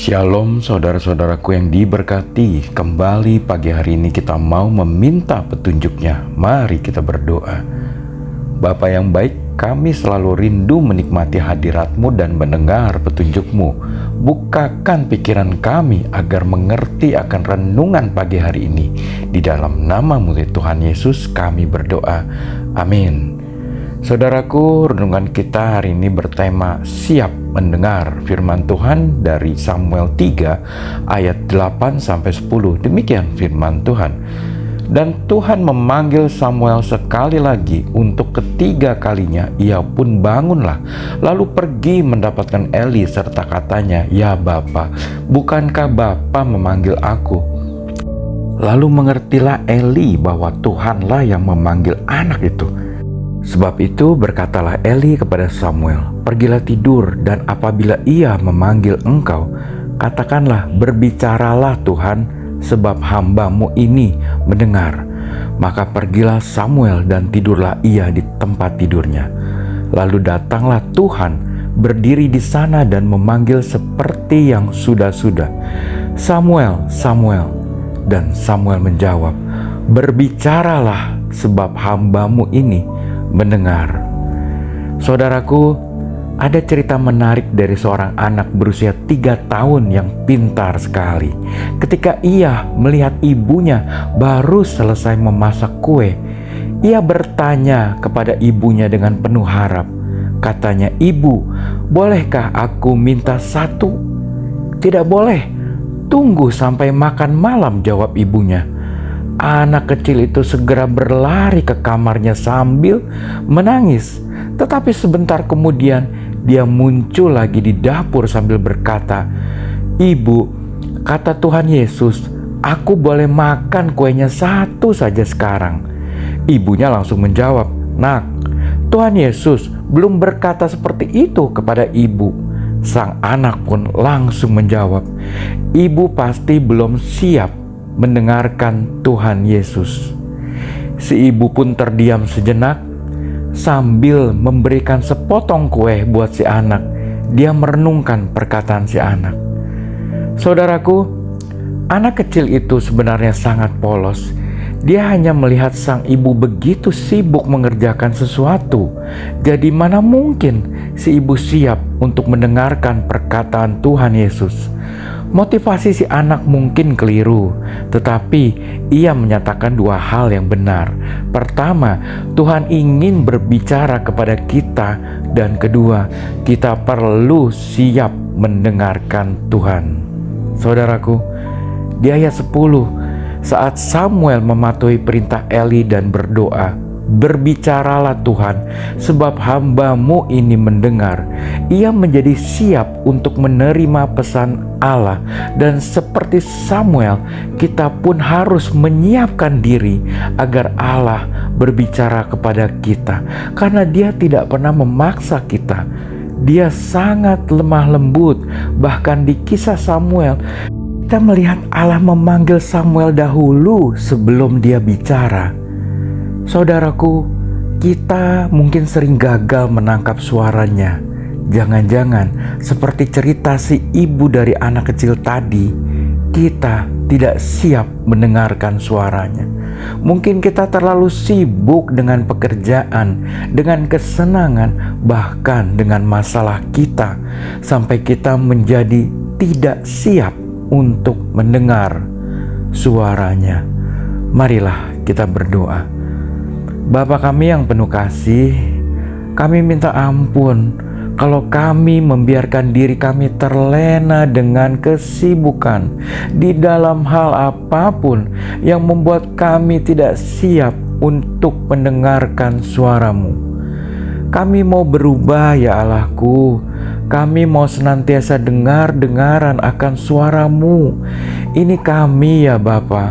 Shalom saudara-saudaraku yang diberkati. Kembali pagi hari ini kita mau meminta petunjuknya. Mari kita berdoa. Bapa yang baik, kami selalu rindu menikmati hadirat-Mu dan mendengar petunjuk-Mu. Bukakan pikiran kami agar mengerti akan renungan pagi hari ini. Di dalam nama-Mu Tuhan Yesus kami berdoa. Amin. Saudaraku, renungan kita hari ini bertema siap mendengar firman Tuhan dari Samuel 3 ayat 8-10. Demikian firman Tuhan. Dan Tuhan memanggil Samuel sekali lagi, untuk ketiga kalinya ia pun bangunlah, lalu pergi mendapatkan Eli serta katanya, "Ya Bapa, bukankah Bapa memanggil aku?" Lalu mengertilah Eli bahwa Tuhanlah yang memanggil anak itu. Sebab itu berkatalah Eli kepada Samuel, "Pergilah tidur, dan apabila ia memanggil engkau, katakanlah, berbicaralah Tuhan, sebab hamba-Mu ini mendengar." Maka pergilah Samuel dan tidurlah ia di tempat tidurnya. Lalu datanglah Tuhan berdiri di sana dan memanggil seperti yang sudah-sudah, "Samuel, Samuel." Dan Samuel menjawab, "Berbicaralah, sebab hamba-Mu ini mendengar." Saudaraku, ada cerita menarik dari seorang anak berusia 3 tahun yang pintar sekali. Ketika ia melihat ibunya baru selesai memasak kue, ia bertanya kepada ibunya dengan penuh harap. Katanya, "Ibu, bolehkah aku minta satu?" "Tidak boleh, tunggu sampai makan malam," jawab ibunya. Anak kecil itu segera berlari ke kamarnya sambil menangis. Tetapi sebentar kemudian dia muncul lagi di dapur sambil berkata, "Ibu, kata Tuhan Yesus, aku boleh makan kuenya satu saja sekarang." Ibunya langsung menjawab, "Nak, Tuhan Yesus belum berkata seperti itu kepada ibu." Sang anak pun langsung menjawab, "Ibu pasti belum siap mendengarkan Tuhan Yesus." Si ibu pun terdiam sejenak sambil memberikan sepotong kue buat si anak. Dia merenungkan perkataan si anak. Saudaraku, anak kecil itu sebenarnya sangat polos. Dia hanya melihat sang ibu begitu sibuk mengerjakan sesuatu. Jadi mana mungkin si ibu siap untuk mendengarkan perkataan Tuhan Yesus? Motivasi si anak mungkin keliru, tetapi ia menyatakan dua hal yang benar. Pertama, Tuhan ingin berbicara kepada kita, dan kedua, kita perlu siap mendengarkan Tuhan. Saudaraku, di ayat 10, saat Samuel mematuhi perintah Eli dan berdoa, "Berbicaralah Tuhan, sebab hamba-Mu ini mendengar." Ia menjadi siap untuk menerima pesan Allah. Dan seperti Samuel, kita pun harus menyiapkan diri agar Allah berbicara kepada kita. Karena Dia tidak pernah memaksa kita. Dia sangat lemah lembut. Bahkan di kisah Samuel, kita melihat Allah memanggil Samuel dahulu sebelum dia bicara. Saudaraku, kita mungkin sering gagal menangkap suaranya. Jangan-jangan seperti cerita si ibu dari anak kecil tadi, kita tidak siap mendengarkan suaranya. Mungkin kita terlalu sibuk dengan pekerjaan, dengan kesenangan, bahkan dengan masalah kita, sampai kita menjadi tidak siap untuk mendengar suaranya. Marilah kita berdoa. Bapa kami yang penuh kasih, kami minta ampun kalau kami membiarkan diri kami terlena dengan kesibukan di dalam hal apapun yang membuat kami tidak siap untuk mendengarkan suara-Mu. Kami mau berubah ya Allahku. Kami mau senantiasa dengar-dengaran akan suara-Mu. Ini kami ya Bapa.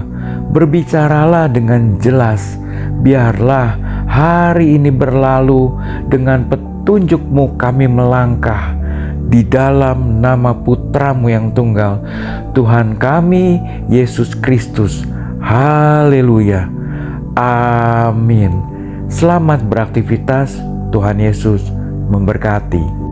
Berbicaralah dengan jelas. Biarlah hari ini berlalu dengan petunjuk-Mu kami melangkah di dalam nama Putra-Mu yang tunggal, Tuhan kami Yesus Kristus. Haleluya. Amin. Selamat beraktivitas. Tuhan Yesus memberkati.